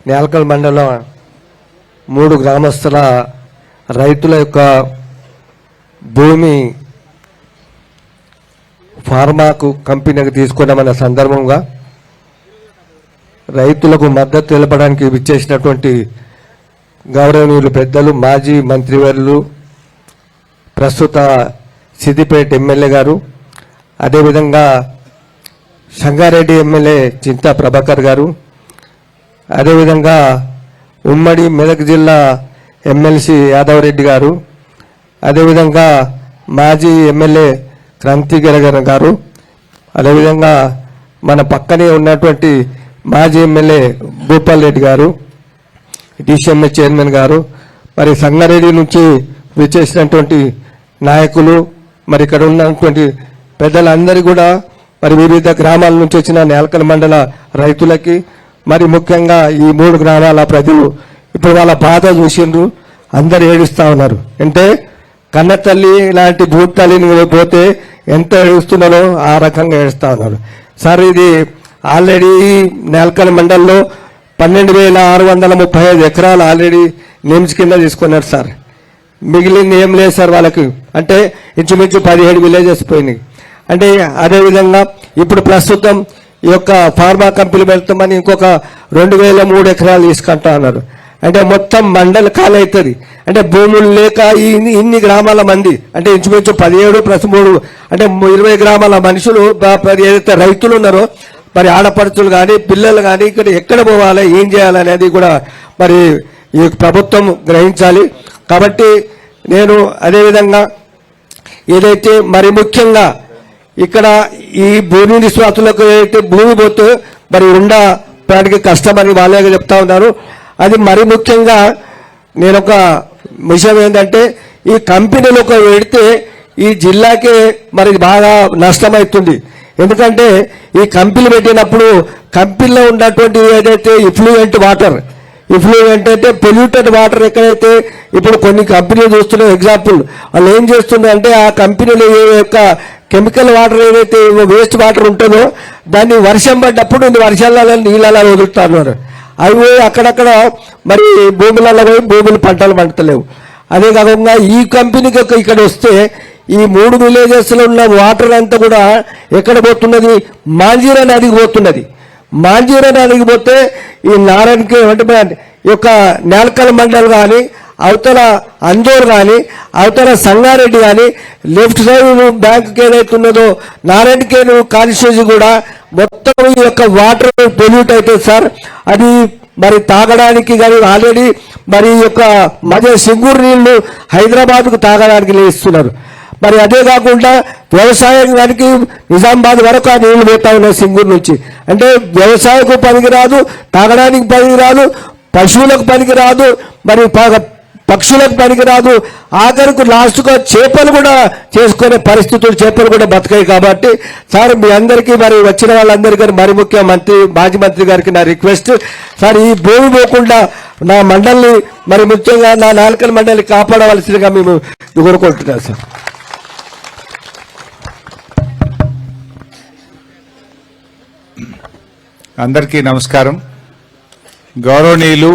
నేలకల్ మండలం 3 గ్రామస్తుల రైతుల యొక్క భూమి ఫార్మాకు కంపెనీకి తీసుకున్నామన్న సందర్భంగా రైతులకు మద్దతు తెలపడానికి విచ్చేసినటువంటి గౌరవనీయులు పెద్దలు మాజీ మంత్రివర్యులు ప్రస్తుత సిద్దిపేట ఎమ్మెల్యే గారు, అదేవిధంగా సంగారెడ్డి ఎమ్మెల్యే చింతా ప్రభాకర్ గారు, అదేవిధంగా ఉమ్మడి మెదక్ జిల్లా ఎమ్మెల్సీ యాదవరెడ్డి గారు, అదేవిధంగా మాజీ ఎమ్మెల్యే క్రాంతిగిరి గారు, అదేవిధంగా మన పక్కనే ఉన్నటువంటి మాజీ ఎమ్మెల్యే భూపాల్ రెడ్డి గారు, డిసిఎంఏ చైర్మన్ గారు, మరి సంగారెడ్డి నుంచి విచ్చేసినటువంటి నాయకులు, మరి ఇక్కడ ఉన్నటువంటి పెద్దలందరూ కూడా, మరి వివిధ గ్రామాల నుంచి వచ్చిన నేలకల్ మండల రైతులకి, మరి ముఖ్యంగా ఈ 3 గ్రామాల ప్రజలు ఇప్పుడు వాళ్ళ బాధ చూసిండ్రు, అందరు ఏడుస్తూ ఉన్నారు. అంటే కన్నతల్లి లాంటి భూతల్లిని పోతే ఎంత ఏడుస్తున్నారో ఆ రకంగా ఏడుస్తూ ఉన్నారు. సార్, ఇది ఆల్రెడీ నేలకల్ మండలంలో 12,635 ఎకరాలు ఆల్రెడీ నేమ్స్ కింద తీసుకున్నారు సార్. మిగిలింది ఏం లేదు సార్ వాళ్ళకి. అంటే ఇంచుమించు 17 విలేజెస్ పోయినాయి. అంటే అదేవిధంగా ఇప్పుడు ప్రస్తుతం ఈ యొక్క ఫార్మా కంపెనీ వెళ్తామని ఇంకొక 2,003 ఎకరాలు తీసుకుంటా ఉన్నారు. అంటే మొత్తం మండలి ఖాళీ అవుతుంది. అంటే భూములు లేక ఇన్ని గ్రామాల మంది, అంటే ఇంచుమించు 17+3 అంటే 20 గ్రామాల మనుషులు ఏదైతే రైతులు ఉన్నారో, మరి ఆడపడుచులు కానీ పిల్లలు కానీ ఇక్కడ ఎక్కడ పోవాలి, ఏం చేయాలనేది కూడా మరి ఈ ప్రభుత్వం గ్రహించాలి. కాబట్టి నేను అదేవిధంగా ఏదైతే మరి ముఖ్యంగా ఇక్కడ ఈ భూమి నిస్వాతులకు ఏదైతే భూమి పోతే మరి ఉండడానికి కష్టమని వాళ్ళే చెప్తా ఉన్నారు. అది మరి ముఖ్యంగా నేను ఒక విషయం ఏంటంటే, ఈ కంపెనీలకు పెడితే ఈ జిల్లాకే మరి బాగా నష్టమవుతుంది. ఎందుకంటే ఈ కంపెనీ పెట్టినప్పుడు కంపెనీలో ఉన్నటువంటి ఏదైతే ఇఫ్లూయెంట్ వాటర్ అంటే పొల్యూటెడ్ వాటర్ ఎక్కడైతే ఇప్పుడు కొన్ని కంపెనీలు చూస్తున్న ఎగ్జాంపుల్ వాళ్ళు ఏం చేస్తుందంటే, ఆ కంపెనీలో యొక్క కెమికల్ వాటర్ ఏదైతే వేస్ట్ వాటర్ ఉంటుందో దాన్ని వర్షం పడ్డప్పుడు వర్షాలలో నీళ్ళలో వదులుతున్నారు. అవి అక్కడక్కడ మరి భూములలో పోయి భూములు పంటలు పండుతలేవు. అదే కాకుండా ఈ కంపెనీకి ఇక్కడ వస్తే ఈ 3 విలేజెస్లో ఉన్న వాటర్ అంతా కూడా ఎక్కడ పోతున్నది, మాంజీరా నదికి పోతున్నది. మాంజీరా నదికి పోతే ఈ నారాయణకి అంటే ఈ యొక్క నేలకల్ మండల్ కానీ, అవతల అందోర్ కానీ, అవతల సంగారెడ్డి కానీ, లెఫ్ట్ సైడ్ బ్యాంక్ ఏదైతే ఉన్నదో నారాయణకేను కాన్స్టిట్యూన్సీ కూడా మొత్తం ఈ యొక్క వాటర్ పొల్యూట్ అవుతుంది సార్. అది మరి తాగడానికి కానీ ఆల్రెడీ మరి ఈ యొక్క మధ్య సింగూరు నీళ్లు హైదరాబాద్కు తాగడానికి ఇస్తున్నారు. మరి అదే కాకుండా వ్యవసాయానికి నిజామాబాద్ వరకు ఆ నీళ్లు పోతా ఉన్నాయి సింగూరు నుంచి. అంటే వ్యవసాయకు పనికి రాదు, తాగడానికి పనికి రాదు, పశువులకు పనికి రాదు, మరి పక్షులకు పనికి రాదు, ఆఖరికి లాస్ట్గా చేపలు కూడా చేసుకునే పరిస్థితులు, చేపలు కూడా బతకాయి. కాబట్టి సార్, మీ అందరికీ మరి వచ్చిన వాళ్ళందరికీ మరి ముఖ్య మాజీ మంత్రి గారికి నా రిక్వెస్ట్ సార్, ఈ భూమి పోకుండా నా మండలిని మరి ముఖ్యంగా నా నేలకల్ మండలిని కాపాడవలసిందిగా మేము కోరుకుంటున్నాం సార్. అందరికీ నమస్కారం. గౌరవనీయులు